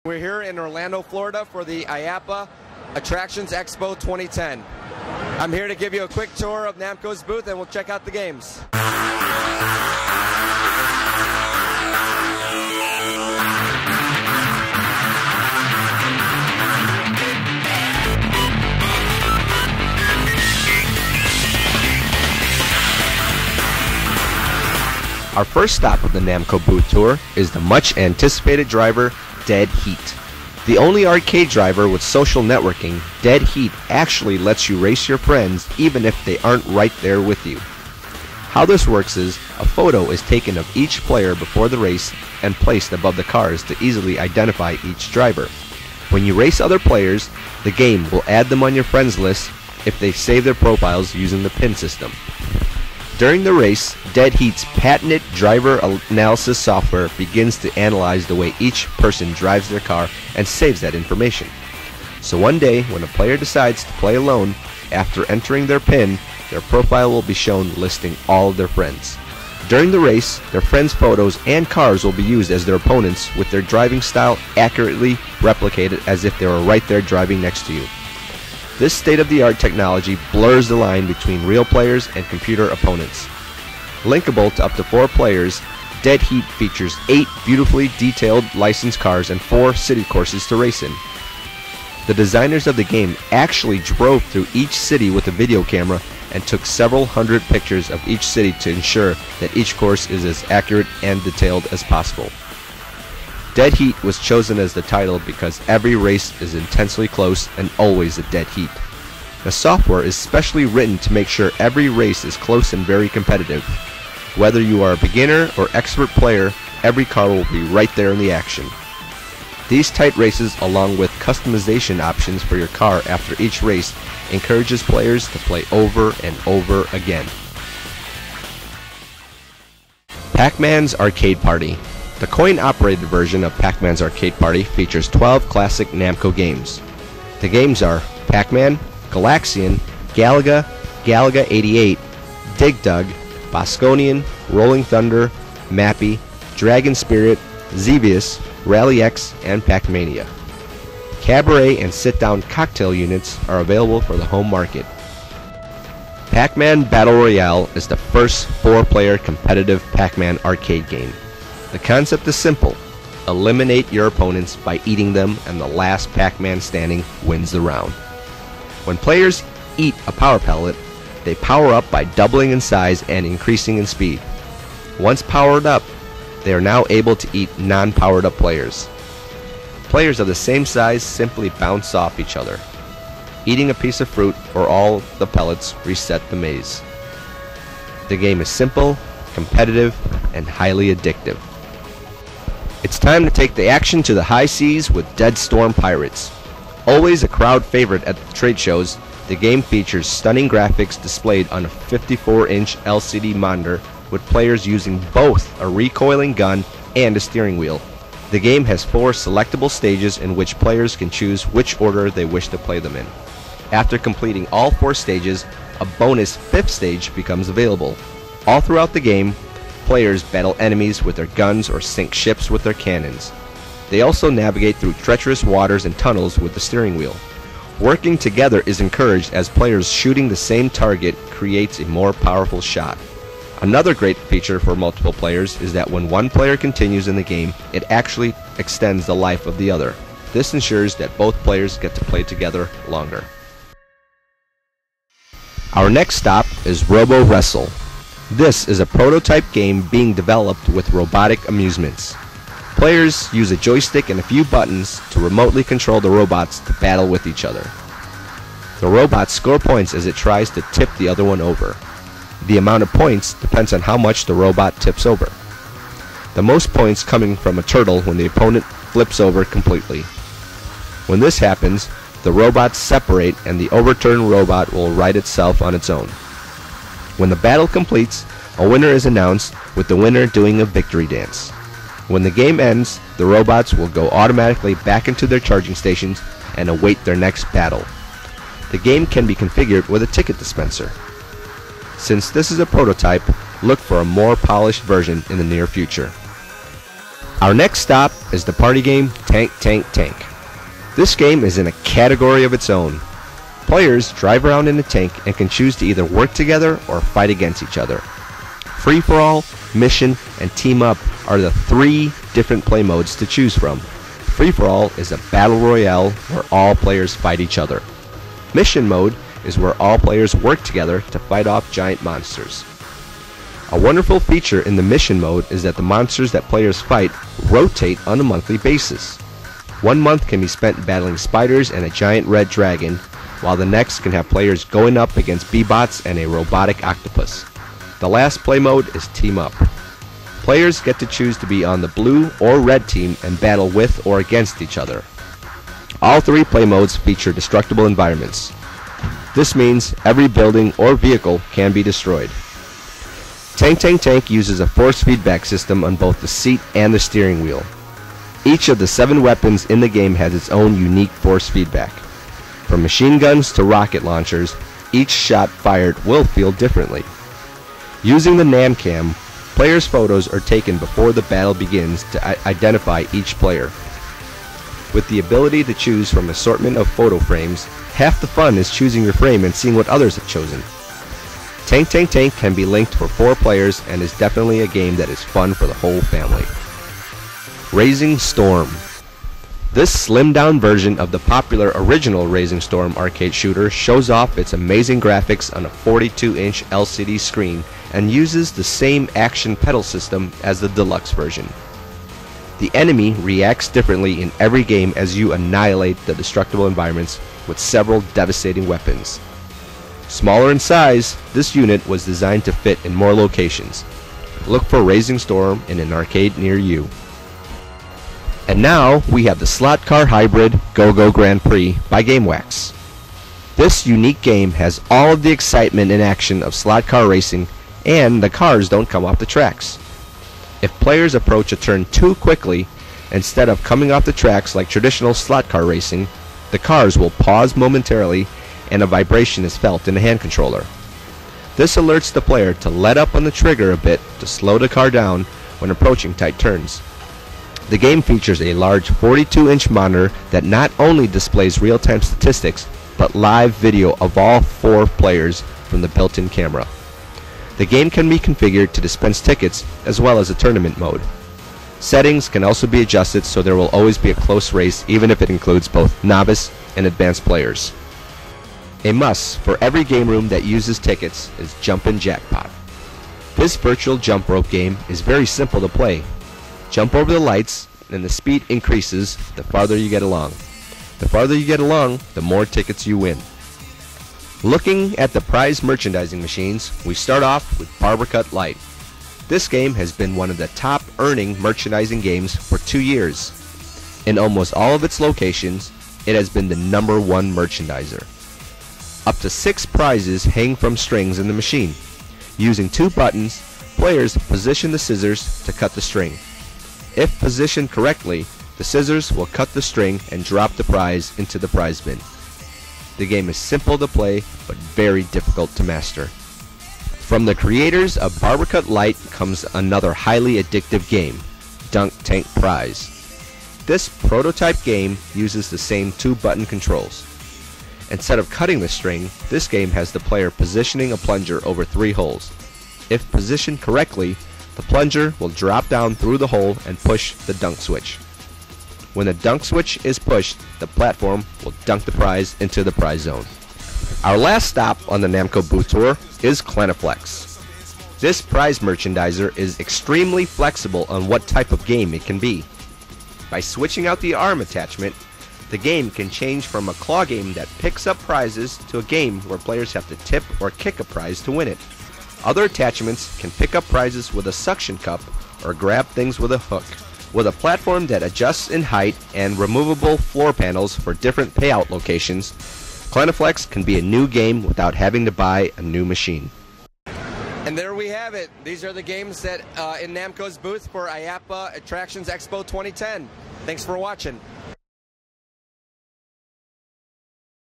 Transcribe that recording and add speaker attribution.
Speaker 1: We're here in Orlando, Florida for the IAAPA Attractions Expo 2010. I'm here to give you a quick tour of Namco's booth and we'll check out the games. Our first stop of the Namco Booth tour is the much anticipated driver, Dead Heat. The only arcade driver with social networking, Dead Heat actually lets you race your friends even if they aren't right there with you. How this works is, a photo is taken of each player before the race and placed above the cars to easily identify each driver. When you race other players, the game will add them on your friends list if they save their profiles using the pin system. During the race, Dead Heat's patented driver analysis software begins to analyze the way each person drives their car and saves that information. So one day, when a player decides to play alone, after entering their pin, their profile will be shown listing all of their friends. During the race, their friends' photos and cars will be used as their opponents with their driving style accurately replicated as if they were right there driving next to you. This state-of-the-art technology blurs the line between real players and computer opponents. Linkable to up to 4 players, Dead Heat features 8 beautifully detailed licensed cars and 4 city courses to race in. The designers of the game actually drove through each city with a video camera and took several hundred pictures of each city to ensure that each course is as accurate and detailed as possible. Dead Heat was chosen as the title because every race is intensely close and always a dead heat. The software is specially written to make sure every race is close and very competitive. Whether you are a beginner or expert player, every car will be right there in the action. These tight races, along with customization options for your car after each race, encourages players to play over and over again. Pac-Man's Arcade Party. The coin-operated version of Pac-Man's Arcade Party features 12 classic Namco games. The games are Pac-Man, Galaxian, Galaga, Galaga 88, Dig Dug, Bosconian, Rolling Thunder, Mappy, Dragon Spirit, Xevious, Rally X, and Pac-Mania. Cabaret and sit-down cocktail units are available for the home market. Pac-Man Battle Royale is the first 4-player competitive Pac-Man arcade game. The concept is simple. Eliminate your opponents by eating them, and the last Pac-Man standing wins the round. When players eat a power pellet, they power up by doubling in size and increasing in speed. Once powered up, they are now able to eat non-powered up players. Players of the same size simply bounce off each other. Eating a piece of fruit or all the pellets reset the maze. The game is simple, competitive, and highly addictive. It's time to take the action to the high seas with Dead Storm Pirates. Always a crowd favorite at the trade shows, the game features stunning graphics displayed on a 54-inch LCD monitor with players using both a recoiling gun and a steering wheel. The game has 4 selectable stages in which players can choose which order they wish to play them in. After completing all 4 stages, a bonus 5th stage becomes available. All throughout the game, players battle enemies with their guns or sink ships with their cannons. They also navigate through treacherous waters and tunnels with the steering wheel. Working together is encouraged as players shooting the same target creates a more powerful shot. Another great feature for multiple players is that when one player continues in the game, it actually extends the life of the other. This ensures that both players get to play together longer. Our next stop is Robo Wrestle. This is a prototype game being developed with robotic amusements. Players use a joystick and a few buttons to remotely control the robots to battle with each other. The robots score points as it tries to tip the other one over. The amount of points depends on how much the robot tips over. The most points coming from a turtle when the opponent flips over completely. When this happens, the robots separate and the overturned robot will right itself on its own. When the battle completes, a winner is announced, with the winner doing a victory dance. When the game ends, the robots will go automatically back into their charging stations and await their next battle. The game can be configured with a ticket dispenser. Since this is a prototype, look for a more polished version in the near future. Our next stop is the party game Tank Tank Tank. This game is in a category of its own. Players drive around in a tank and can choose to either work together or fight against each other. Free-for-all, mission, and team-up are the three different play modes to choose from. Free-for-all is a battle royale where all players fight each other. Mission mode is where all players work together to fight off giant monsters. A wonderful feature in the mission mode is that the monsters that players fight rotate on a monthly basis. 1 month can be spent battling spiders and a giant red dragon, while the next can have players going up against B-bots and a robotic octopus. The last play mode is Team Up. Players get to choose to be on the blue or red team and battle with or against each other. All three play modes feature destructible environments. This means every building or vehicle can be destroyed. Tank Tank Tank uses a force feedback system on both the seat and the steering wheel. Each of the 7 weapons in the game has its own unique force feedback. From machine guns to rocket launchers, each shot fired will feel differently. Using the NamCam, players' photos are taken before the battle begins to identify each player. With the ability to choose from an assortment of photo frames, half the fun is choosing your frame and seeing what others have chosen. Tank Tank Tank can be linked for 4 players and is definitely a game that is fun for the whole family. Raising Storm. This slimmed-down version of the popular original Raising Storm arcade shooter shows off its amazing graphics on a 42-inch LCD screen and uses the same action pedal system as the deluxe version. The enemy reacts differently in every game as you annihilate the destructible environments with several devastating weapons. Smaller in size, this unit was designed to fit in more locations. Look for Raising Storm in an arcade near you. And now we have the Slot Car Hybrid Go-Go Grand Prix by GameWax. This unique game has all of the excitement and action of slot car racing, and the cars don't come off the tracks. If players approach a turn too quickly, instead of coming off the tracks like traditional slot car racing, the cars will pause momentarily and a vibration is felt in the hand controller. This alerts the player to let up on the trigger a bit to slow the car down when approaching tight turns. The game features a large 42-inch monitor that not only displays real-time statistics, but live video of all 4 players from the built-in camera. The game can be configured to dispense tickets as well as a tournament mode. Settings can also be adjusted so there will always be a close race even if it includes both novice and advanced players. A must for every game room that uses tickets is Jumpin' Jackpot. This virtual jump rope game is very simple to play. Jump over the lights and the speed increases the farther you get along. The farther you get along, the more tickets you win. Looking at the prize merchandising machines, we start off with Barber Cut Light. This game has been one of the top earning merchandising games for 2 years. In almost all of its locations, it has been the #1 merchandiser. Up to 6 prizes hang from strings in the machine. Using 2 buttons, players position the scissors to cut the string. If positioned correctly, the scissors will cut the string and drop the prize into the prize bin. The game is simple to play, but very difficult to master. From the creators of Barber Cut Light comes another highly addictive game, Dunk Tank Prize. This prototype game uses the same 2-button controls. Instead of cutting the string, this game has the player positioning a plunger over 3 holes. If positioned correctly, the plunger will drop down through the hole and push the dunk switch. When the dunk switch is pushed, the platform will dunk the prize into the prize zone. Our last stop on the Namco Booth tour is Clanaflex. This prize merchandiser is extremely flexible on what type of game it can be. By switching out the arm attachment, the game can change from a claw game that picks up prizes to a game where players have to tip or kick a prize to win it. Other attachments can pick up prizes with a suction cup or grab things with a hook. With a platform that adjusts in height and removable floor panels for different payout locations, Clanaflex can be a new game without having to buy a new machine.
Speaker 2: And there we have it. These are the games that in Namco's booth for IAAPA Attractions Expo 2010. Thanks for watching.